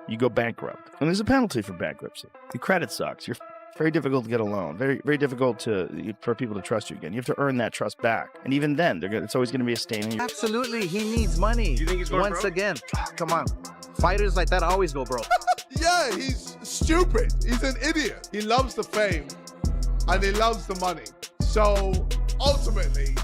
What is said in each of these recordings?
you go bankrupt. And there's a penalty for bankruptcy. Your credit sucks. You're very difficult to get a loan. Very, very difficult for people to trust you again. You have to earn that trust back. And even then, it's always going to be a stain in your... Absolutely, he needs money. You think he's going Once broke? again, come on. Fighters like that always go broke. Yeah, he's stupid. He's an idiot. He loves the fame and he loves the money. So ultimately,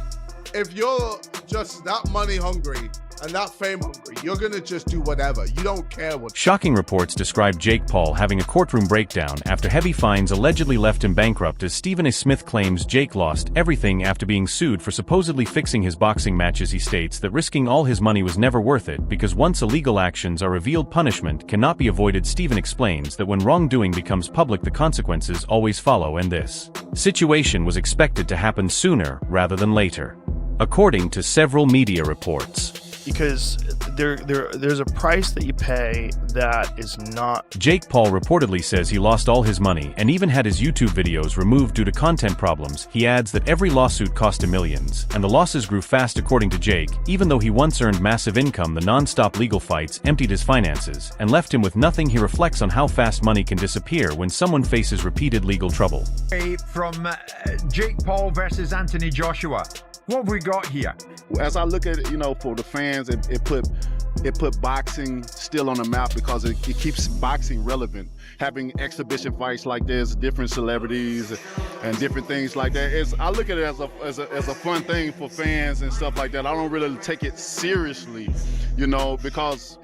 if you're just that money hungry and that fame hungry, you're gonna just do whatever. You don't care what. Shocking reports describe Jake Paul having a courtroom breakdown after heavy fines allegedly left him bankrupt, as Stephen A. Smith claims Jake lost everything after being sued for supposedly fixing his boxing matches. He states that risking all his money was never worth it because once illegal actions are revealed, punishment cannot be avoided. Stephen explains that when wrongdoing becomes public, the consequences always follow, and this situation was expected to happen sooner rather than later, according to several media reports. Because there's a price that you pay that is not... Jake Paul reportedly says he lost all his money and even had his YouTube videos removed due to content problems. He adds that every lawsuit cost him millions, and the losses grew fast. According to Jake, even though he once earned massive income, the non-stop legal fights emptied his finances and left him with nothing. He reflects on how fast money can disappear when someone faces repeated legal trouble. From Jake Paul versus Anthony Joshua. What have we got here? As I look at it, for the fans, it put boxing still on the map because it keeps boxing relevant. Having exhibition fights like this, different celebrities and different things like that. I look at it as a fun thing for fans and stuff like that. I don't really take it seriously, because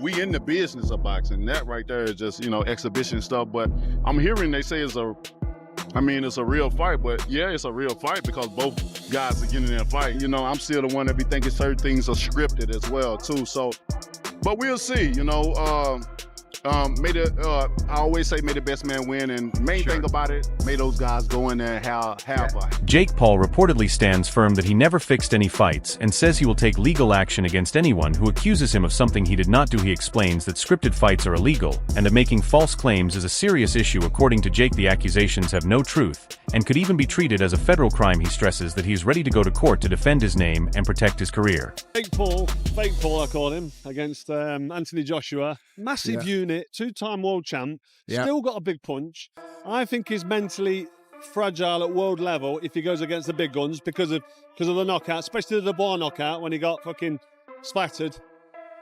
we in the business of boxing. That right there is just exhibition stuff. But I'm hearing they say it's a real fight, but yeah, it's a real fight because both guys are getting in a fight. I'm still the one that be thinking certain things are scripted as well too. So, but we'll see. I always say may the best man win, and main thing about it, may those guys go in there and have fun. Jake Paul reportedly stands firm that he never fixed any fights and says he will take legal action against anyone who accuses him of something he did not do. He explains that scripted fights are illegal and that making false claims is a serious issue. According to Jake, the accusations have no truth and could even be treated as a federal crime. He stresses that he is ready to go to court to defend his name and protect his career. Fake Paul, I call him, against Anthony Joshua. Massive unit, two-time world champ, still got a big punch. I think he's mentally fragile at world level if he goes against the big guns because of the knockout, especially the Dubois knockout when he got fucking splattered.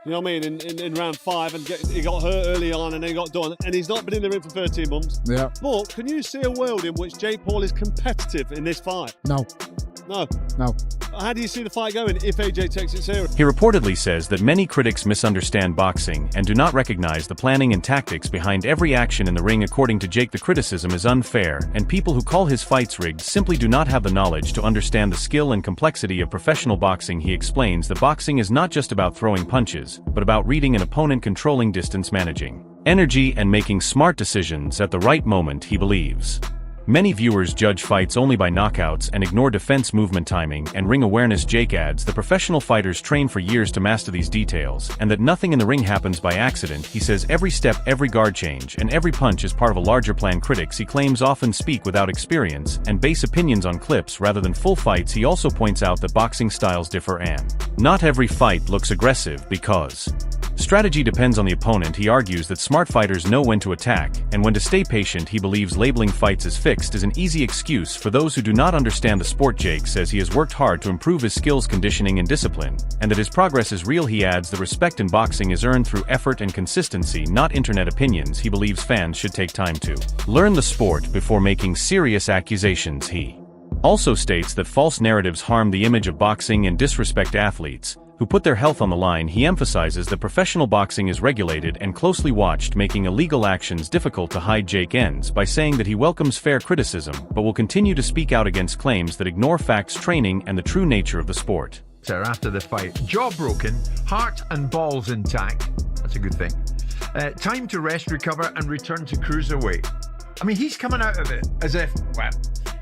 You know what I mean? In round 5, and he got hurt early on and then he got done. And he's not been in the ring for 13 months. Yeah. But can you see a world in which Jake Paul is competitive in this fight? No. How do you see the fight going if AJ takes it serious? He reportedly says that many critics misunderstand boxing and do not recognize the planning and tactics behind every action in the ring. According to Jake, the criticism is unfair, and people who call his fights rigged simply do not have the knowledge to understand the skill and complexity of professional boxing. He explains that boxing is not just about throwing punches, but about reading an opponent, controlling distance, managing energy, and making smart decisions at the right moment. He believes many viewers judge fights only by knockouts and ignore defense, movement, timing, and ring awareness. Jake adds that professional fighters train for years to master these details and that nothing in the ring happens by accident. He says every step, every guard change, and every punch is part of a larger plan. Critics, he claims, often speak without experience and base opinions on clips rather than full fights. He also points out that boxing styles differ and not every fight looks aggressive because strategy depends on the opponent. He argues that smart fighters know when to attack and when to stay patient. He believes labeling fights as fixed is an easy excuse for those who do not understand the sport. Jake says he has worked hard to improve his skills, conditioning, and discipline, and that his progress is real. He adds the respect in boxing is earned through effort and consistency, not internet opinions. He believes fans should take time to learn the sport before making serious accusations. He also states that false narratives harm the image of boxing and disrespect athletes who put their health on the line. He emphasizes that professional boxing is regulated and closely watched, making illegal actions difficult to hide. Jake ends by saying that he welcomes fair criticism, but will continue to speak out against claims that ignore facts, training, and the true nature of the sport. After the fight, jaw broken, heart and balls intact. That's a good thing. Time to rest, recover, and return to cruiserweight. I mean, he's coming out of it as if, well,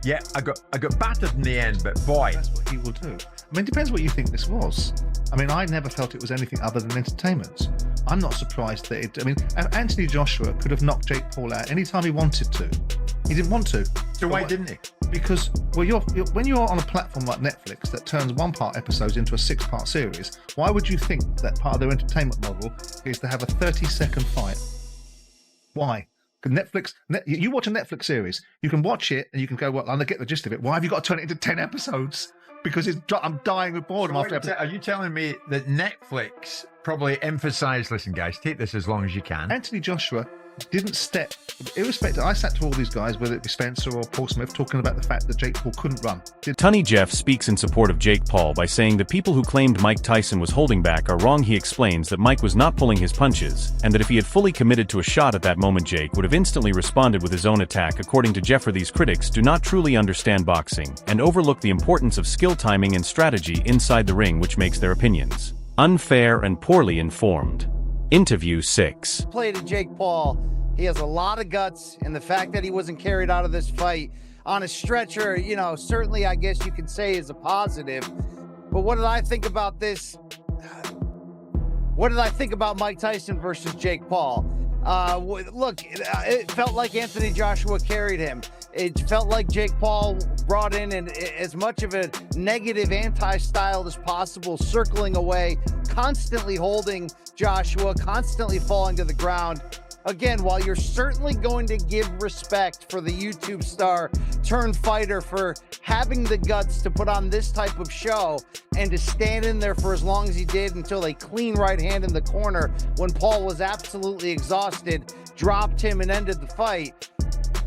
yeah, I got battered in the end, but boy. That's what he will do. I mean, it depends what you think this was. I mean, I never felt it was anything other than entertainment. I'm not surprised that Anthony Joshua could have knocked Jake Paul out anytime he wanted to. He didn't want to. So why didn't he? Because, well, when you're on a platform like Netflix that turns one-part episodes into a 6-part series, why would you think that part of their entertainment model is to have a 30-second fight Why? You watch a Netflix series, you can watch it and you can go, well, I get the gist of it. Why have you got to turn it into 10 episodes? Because I'm dying with boredom after episode. Are you telling me that Netflix probably emphasised, listen, guys, take this as long as you can? Anthony Joshua didn't step, irrespective. I sat to all these guys, whether it be Spencer or Paul Smith, talking about the fact that Jake Paul couldn't run. Tunny Jeff speaks in support of Jake Paul by saying the people who claimed Mike Tyson was holding back are wrong. He explains that Mike was not pulling his punches, and that if he had fully committed to a shot at that moment, Jake would have instantly responded with his own attack. According to Jeff, these critics do not truly understand boxing, and overlook the importance of skill, timing, and strategy inside the ring, which makes their opinions unfair and poorly informed. Interview 6. Play to Jake Paul. He has a lot of guts, and the fact that he wasn't carried out of this fight on a stretcher, you know, certainly I guess you could say is a positive. But what did I think about this? What did I think about Mike Tyson versus Jake Paul? Look, it felt like Anthony Joshua carried him. It felt like Jake Paul brought in as much of a negative anti-style as possible, circling away, constantly holding Joshua, constantly falling to the ground. Again, while you're certainly going to give respect for the YouTube star turned fighter for having the guts to put on this type of show and to stand in there for as long as he did until a clean right hand in the corner when Paul was absolutely exhausted, dropped him and ended the fight.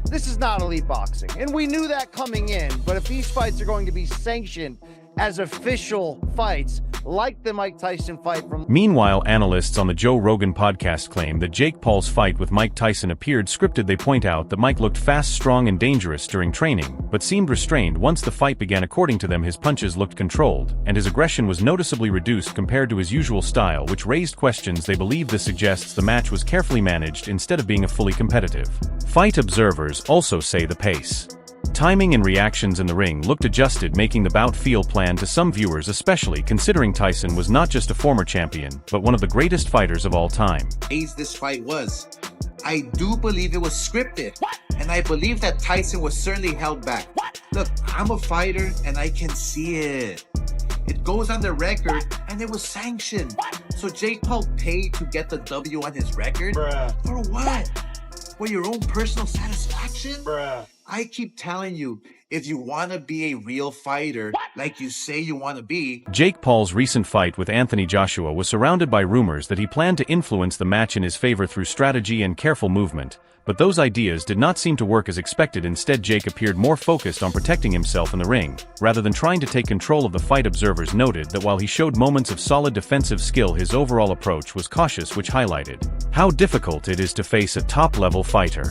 This is not elite boxing, and we knew that coming in, but if these fights are going to be sanctioned as official fights, like the Mike Tyson fight from... Meanwhile, analysts on the Joe Rogan podcast claim that Jake Paul's fight with Mike Tyson appeared scripted. They point out that Mike looked fast, strong, and dangerous during training, but seemed restrained once the fight began. According to them, his punches looked controlled, and his aggression was noticeably reduced compared to his usual style, which raised questions. They believe this suggests the match was carefully managed instead of being a fully competitive fight. Observers also say the pace, timing, and reactions in the ring looked adjusted, making the bout feel planned to some viewers, especially considering Tyson was not just a former champion, but one of the greatest fighters of all time. This fight was. I do believe it was scripted. What? And I believe that Tyson was certainly held back. What? Look, I'm a fighter and I can see it. It goes on the record, and it was sanctioned. What? So Jake Paul paid to get the W on his record? Bruh. For what? For your own personal satisfaction? Bruh. I keep telling you, if you want to be a real fighter, like you say you want to be... Jake Paul's recent fight with Anthony Joshua was surrounded by rumors that he planned to influence the match in his favor through strategy and careful movement, but those ideas did not seem to work as expected. Instead, Jake appeared more focused on protecting himself in the ring, rather than trying to take control of the fight. Observers noted that while he showed moments of solid defensive skill, his overall approach was cautious, which highlighted how difficult it is to face a top-level fighter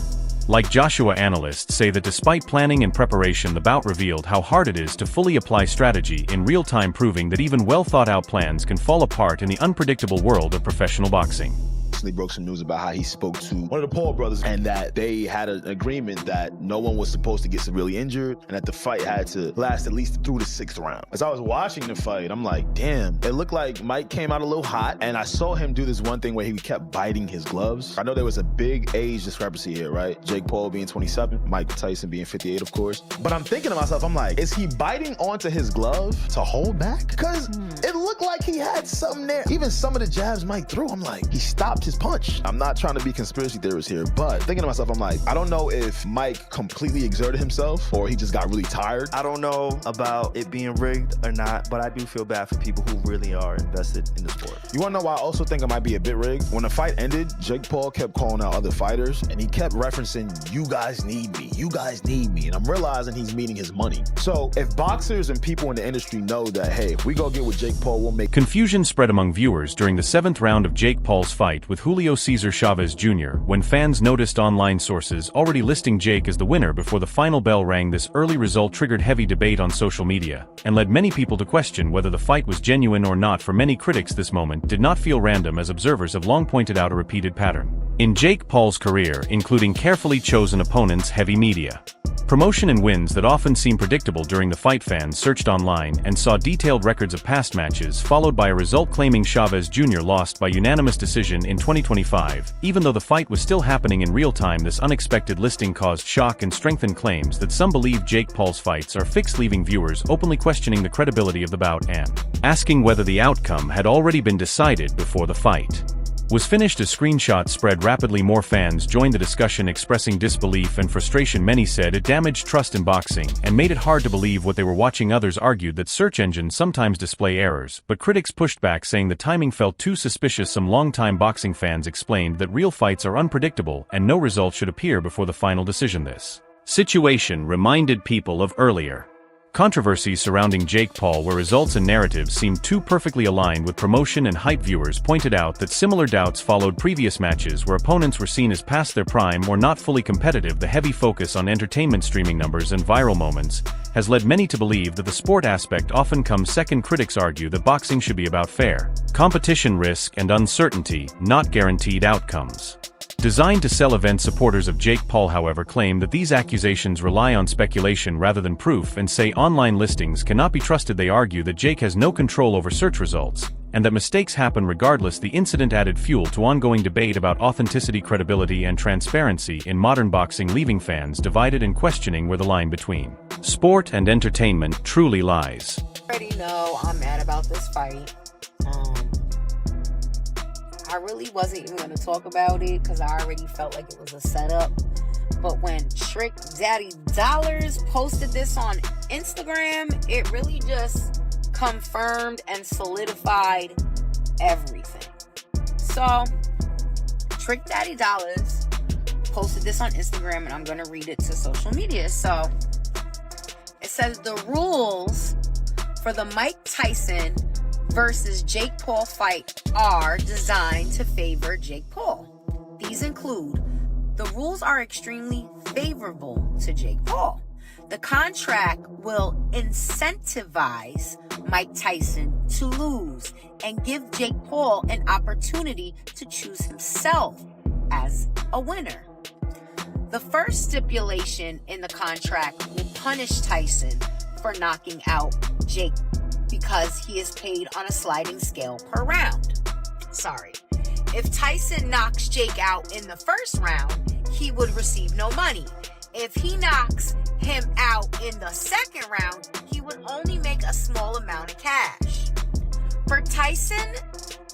like Joshua. Analysts say that despite planning and preparation, the bout revealed how hard it is to fully apply strategy in real time, proving that even well-thought-out plans can fall apart in the unpredictable world of professional boxing. They broke some news about how he spoke to one of the Paul brothers and that they had an agreement that no one was supposed to get severely injured and that the fight had to last at least through the 6th round. As I was watching the fight, I'm like, damn, it looked like Mike came out a little hot, and I saw him do this one thing where he kept biting his gloves. I know there was a big age discrepancy here, right? Jake Paul being 27, Mike Tyson being 58, of course. But I'm thinking to myself, I'm like, is he biting onto his glove to hold back? Because it looked like he had something there. Even some of the jabs Mike threw, I'm like, he stopped his punch. I'm not trying to be conspiracy theorist here, but thinking to myself, I'm like, I don't know if Mike completely exerted himself or he just got really tired. I don't know about it being rigged or not, but I do feel bad for people who really are invested in the sport. You wanna know why I also think it might be a bit rigged? When the fight ended, Jake Paul kept calling out other fighters and he kept referencing, you guys need me, you guys need me. And I'm realizing he's meaning his money. So if boxers and people in the industry know that, hey, if we go get with Jake Paul, we'll make... Confusion spread among viewers during the 7th round of Jake Paul's fight with Julio Cesar Chavez Jr. when fans noticed online sources already listing Jake as the winner before the final bell rang. This early result triggered heavy debate on social media and led many people to question whether the fight was genuine or not. For many critics, this moment did not feel random, as observers have long pointed out a repeated pattern in Jake Paul's career, including carefully chosen opponents, heavy media promotion, and wins that often seem predictable. During the fight, fans searched online and saw detailed records of past matches, followed by a result claiming Chavez Jr. lost by unanimous decision in 2025. Even though the fight was still happening in real time, this unexpected listing caused shock and strengthened claims that some believe Jake Paul's fights are fixed, leaving viewers openly questioning the credibility of the bout and asking whether the outcome had already been decided before the fight. was finished as screenshots spread rapidly. More fans joined the discussion expressing disbelief and frustration. Many said it damaged trust in boxing and made it hard to believe what they were watching. Others argued that search engines sometimes display errors, but critics pushed back, saying the timing felt too suspicious. Some longtime boxing fans explained that real fights are unpredictable and no result should appear before the final decision. This situation reminded people of earlier controversies surrounding Jake Paul, where results and narratives seemed too perfectly aligned with promotion and hype. Viewers pointed out that similar doubts followed previous matches where opponents were seen as past their prime or not fully competitive. The heavy focus on entertainment, streaming numbers, and viral moments has led many to believe that the sport aspect often comes second. Critics argue that boxing should be about fair competition, risk, and uncertainty, not guaranteed outcomes. Designed to sell event, supporters of Jake Paul, however, claim that these accusations rely on speculation rather than proof and say online listings cannot be trusted. They argue that Jake has no control over search results and that mistakes happen regardless. The incident added fuel to ongoing debate about authenticity, credibility, and transparency in modern boxing, leaving fans divided and questioning where the line between sport and entertainment truly lies. I already know I'm mad about this fight. I really wasn't even going to talk about it because I already felt like it was a setup. But when Trick Daddy Dollars posted this on Instagram, it really just confirmed and solidified everything. So, Trick Daddy Dollars posted this on Instagram, and I'm going to read it to social media. So, it says the rules for the Mike Tyson versus Jake Paul fight are designed to favor Jake Paul. These include: the rules are extremely favorable to Jake Paul. The contract will incentivize Mike Tyson to lose and give Jake Paul an opportunity to choose himself as a winner. The first stipulation in the contract will punish Tyson for knocking out Jake because he is paid on a sliding scale per round. If Tyson knocks Jake out in the first round, he would receive no money. If he knocks him out in the second round, he would only make a small amount of cash. For Tyson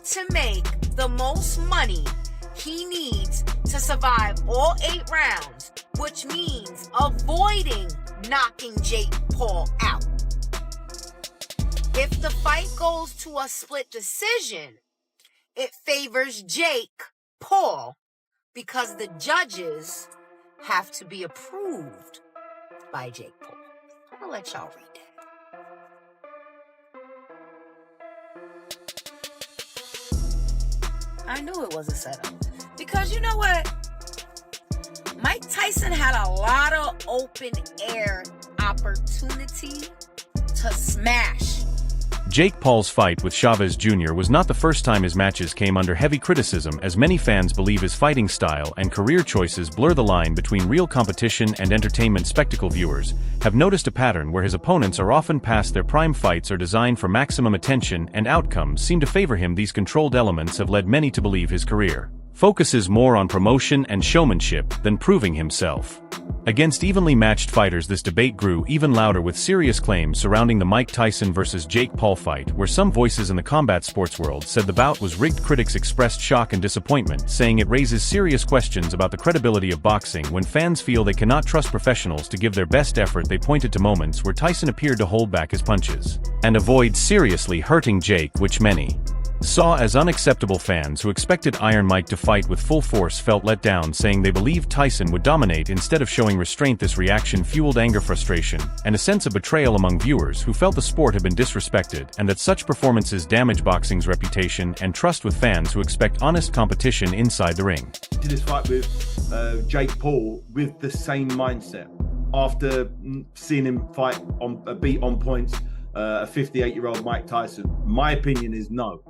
to make the most money, he needs to survive all 8 rounds, which means avoiding knocking Jake Paul out. If the fight goes to a split decision, it favors Jake Paul because the judges have to be approved by Jake Paul. I'm gonna let y'all read that. I knew it was a setup. Because you know what? Mike Tyson had a lot of open air opportunity to smash Jake Paul's fight with Chavez Jr. was not the first time his matches came under heavy criticism, as many fans believe his fighting style and career choices blur the line between real competition and entertainment. Spectacle viewers have noticed a pattern where his opponents are often past their prime. Fights are designed for maximum attention and outcomes seem to favor him. These controlled elements have led many to believe his career focuses more on promotion and showmanship than proving himself against evenly matched fighters. This debate grew even louder with serious claims surrounding the Mike Tyson versus Jake Paul fight, where some voices in the combat sports world said the bout was rigged. Critics expressed shock and disappointment, saying it raises serious questions about the credibility of boxing when fans feel they cannot trust professionals to give their best effort. They pointed to moments where Tyson appeared to hold back his punches and avoid seriously hurting Jake, which many saw as unacceptable. Fans who expected Iron Mike to fight with full force felt let down, saying they believed Tyson would dominate instead of showing restraint. This reaction fueled anger, frustration, and a sense of betrayal among viewers who felt the sport had been disrespected and that such performances damage boxing's reputation and trust with fans who expect honest competition inside the ring. Did this fight with Jake Paul with the same mindset after seeing him fight on a beat on points a 58-year-old Mike Tyson? My opinion is no.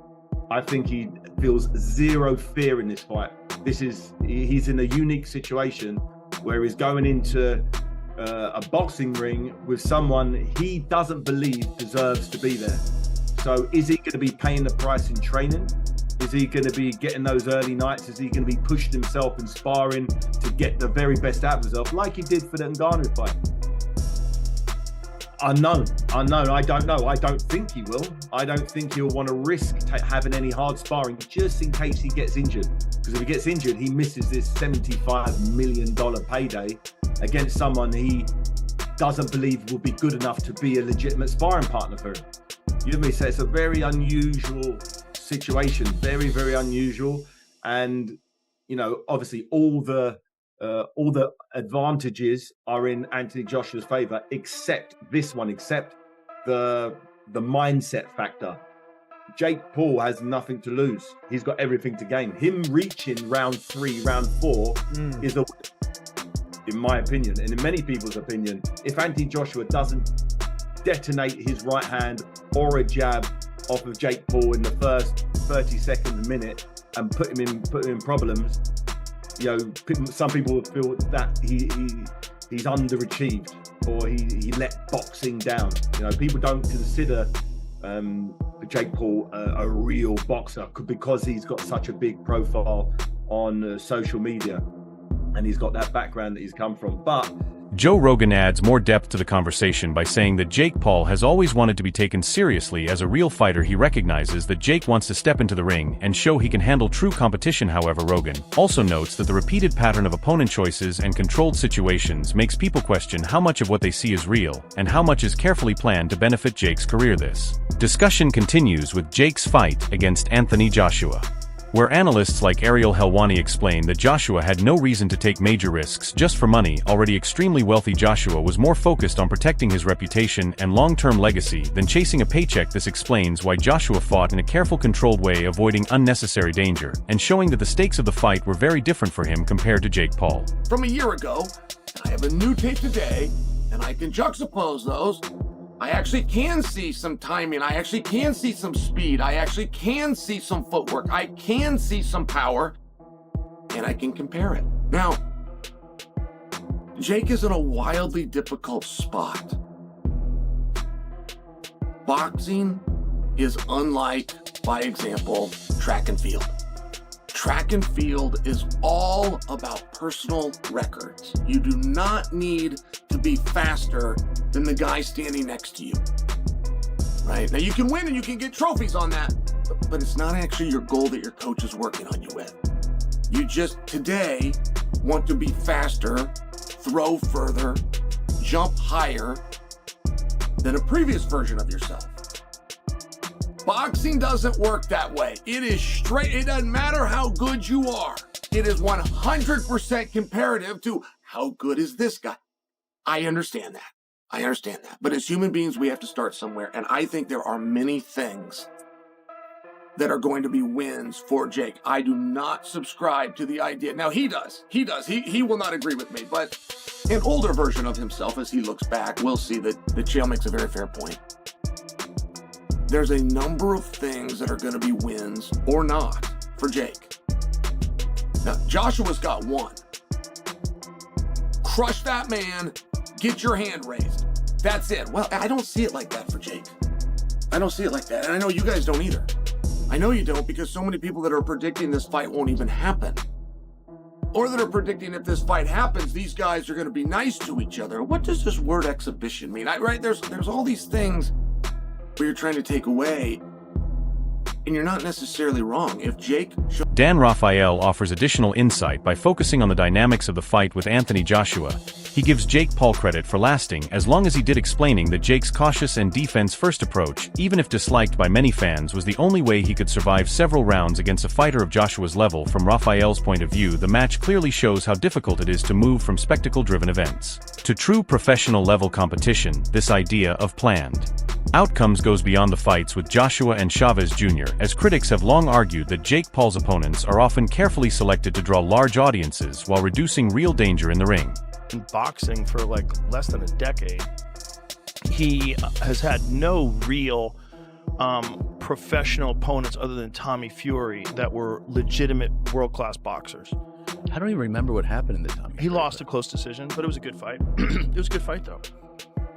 I think he feels zero fear in this fight. He's in a unique situation where he's going into a boxing ring with someone he doesn't believe deserves to be there. So is he going to be paying the price in training? Is he going to be getting those early nights? Is he going to be pushing himself and sparring to get the very best out of himself like he did for the Ngannou fight? Unknown. I don't know. I don't think he will. I don't think he'll want to risk having any hard sparring just in case he gets injured. Because if he gets injured, he misses this $75 million payday against someone he doesn't believe will be good enough to be a legitimate sparring partner for him. You know what I mean? So it's a very unusual situation. Very, very unusual. And, you know, obviously all the advantages are in Anthony Joshua's favor, except this one, except the mindset factor. Jake Paul has nothing to lose. He's got everything to gain. Him reaching round 3, round 4 is a win, in my opinion, and in many people's opinion. If Anthony Joshua doesn't detonate his right hand or a jab off of Jake Paul in the first 30 seconds, minute, and put him in problems, you know, some people feel that he's underachieved or he let boxing down. You know, people don't consider Jake Paul a real boxer because he's got such a big profile on social media and he's got that background that he's come from. But Joe Rogan adds more depth to the conversation by saying that Jake Paul has always wanted to be taken seriously as a real fighter. He recognizes that Jake wants to step into the ring and show he can handle true competition. However, Rogan also notes that the repeated pattern of opponent choices and controlled situations makes people question how much of what they see is real and how much is carefully planned to benefit Jake's career. This discussion continues with Jake's fight against Anthony Joshua, where analysts like Ariel Helwani explain that Joshua had no reason to take major risks just for money. Already extremely wealthy Joshua was more focused on protecting his reputation and long-term legacy than chasing a paycheck. This explains why Joshua fought in a careful, controlled way, avoiding unnecessary danger, and showing that the stakes of the fight were very different for him compared to Jake Paul. From a year ago, I have a new tape today, and I can juxtapose those. I actually can see some timing. I actually can see some speed. I actually can see some footwork. I can see some power, and I can compare it. Now, Jake is in a wildly difficult spot. Boxing is unlike, by example, track and field. Track and field is all about personal records. You do not need to be faster than the guy standing next to you, right? Now you can win and you can get trophies on that, but it's not actually your goal that your coach is working on you with. You just today want to be faster, throw further, jump higher than a previous version of yourself. Boxing doesn't work that way. It is straight. It doesn't matter how good you are. It is 100% comparative to how good is this guy. I understand that. But as human beings, we have to start somewhere. And I think there are many things that are going to be wins for Jake. I do not subscribe to the idea. Now he does. He will not agree with me. But an older version of himself, as he looks back, will see that Chael makes a very fair point. There's a number of things that are going to be wins or not for Jake. Now, Joshua's got one. Crush that man, get your hand raised. That's it. Well, I don't see it like that for Jake. I don't see it like that. And I know you guys don't either. I know you don't, because so many people that are predicting this fight won't even happen. Or that are predicting if this fight happens, these guys are going to be nice to each other. What does this word exhibition mean? Right? There's all these things where you're trying to take away, and you're not necessarily wrong. If Jake... Dan Raphael offers additional insight by focusing on the dynamics of the fight with Anthony Joshua. He gives Jake Paul credit for lasting as long as he did, explaining that Jake's cautious and defense-first approach, even if disliked by many fans, was the only way he could survive several rounds against a fighter of Joshua's level. From Raphael's point of view, the match clearly shows how difficult it is to move from spectacle-driven events to true professional-level competition. This idea of planned outcomes goes beyond the fights with Joshua and Chavez Jr., as critics have long argued that Jake Paul's opponents are often carefully selected to draw large audiences while reducing real danger in the ring. In boxing for like less than a decade, he has had no real professional opponents other than Tommy Fury that were legitimate world-class boxers. I don't even remember what happened in the Tommy He lost a close decision, but it was a good fight. It was a good fight, though.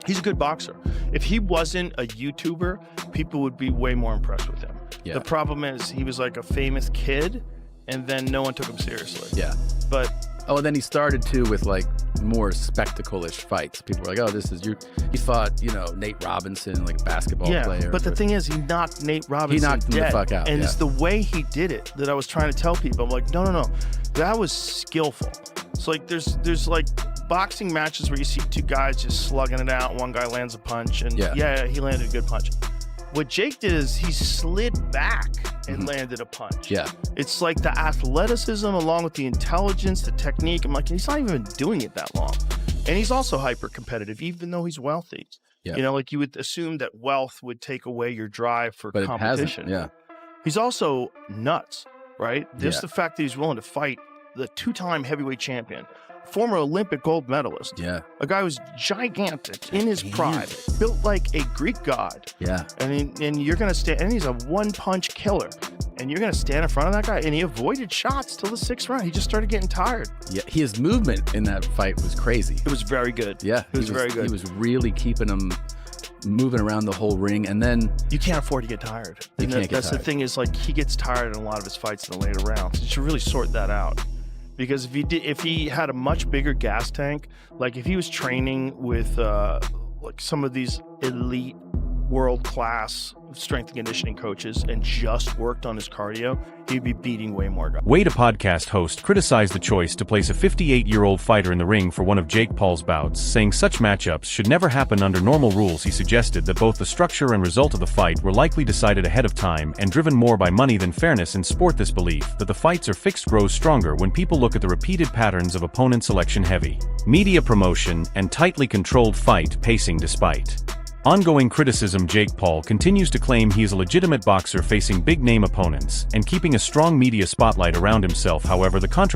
He's a good boxer. If he wasn't a YouTuber, people would be way more impressed with him. Yeah. The problem is he was like a famous kid, and then no one took him seriously. Yeah. But oh, and then he started too with like more spectacle-ish fights. People were like, "Oh, this is you." He fought, Nate Robinson, like a basketball player. But the thing is, he knocked Nate Robinson He knocked him dead. the fuck out. And yeah. it's the way he did it that I was trying to tell people. I'm like, no. That was skillful. So like there's like boxing matches where you see two guys just slugging it out. One guy lands a punch, and yeah, he landed a good punch. What Jake did is he slid back and landed a punch. Yeah. It's like the athleticism along with the intelligence, the technique. I'm like, he's not even doing it that long. And he's also hyper competitive, even though he's wealthy. Yeah. Like you would assume that wealth would take away your drive for But competition. it hasn't. Yeah. He's also nuts, right? Just Yeah. the fact that he's willing to fight the two-time heavyweight champion, former Olympic gold medalist. Yeah. A guy who's gigantic in his pride, built like a Greek god. Yeah. And you're going to stand, and he's a one-punch killer. And you're going to stand in front of that guy. And he avoided shots till the 6th round. He just started getting tired. Yeah. His movement in that fight was crazy. It was very good. Yeah. It was very good. He was really keeping him moving around the whole ring. And then you can't afford to get tired. You can't get That's tired. the thing is, like, he gets tired in a lot of his fights in the later rounds. You should really sort that out. Because if he had a much bigger gas tank, like if he was training with like some of these elite world-class strength and conditioning coaches and just worked on his cardio, he'd be beating way more guys. Wade, a podcast host, criticized the choice to place a 58-year-old fighter in the ring for one of Jake Paul's bouts, saying such matchups should never happen under normal rules. He suggested that both the structure and result of the fight were likely decided ahead of time and driven more by money than fairness in sport. This belief that the fights are fixed grows stronger when people look at the repeated patterns of opponent selection, heavy media promotion, and tightly controlled fight pacing. Despite ongoing criticism, Jake Paul continues to claim he is a legitimate boxer facing big-name opponents and keeping a strong media spotlight around himself. However, the controversy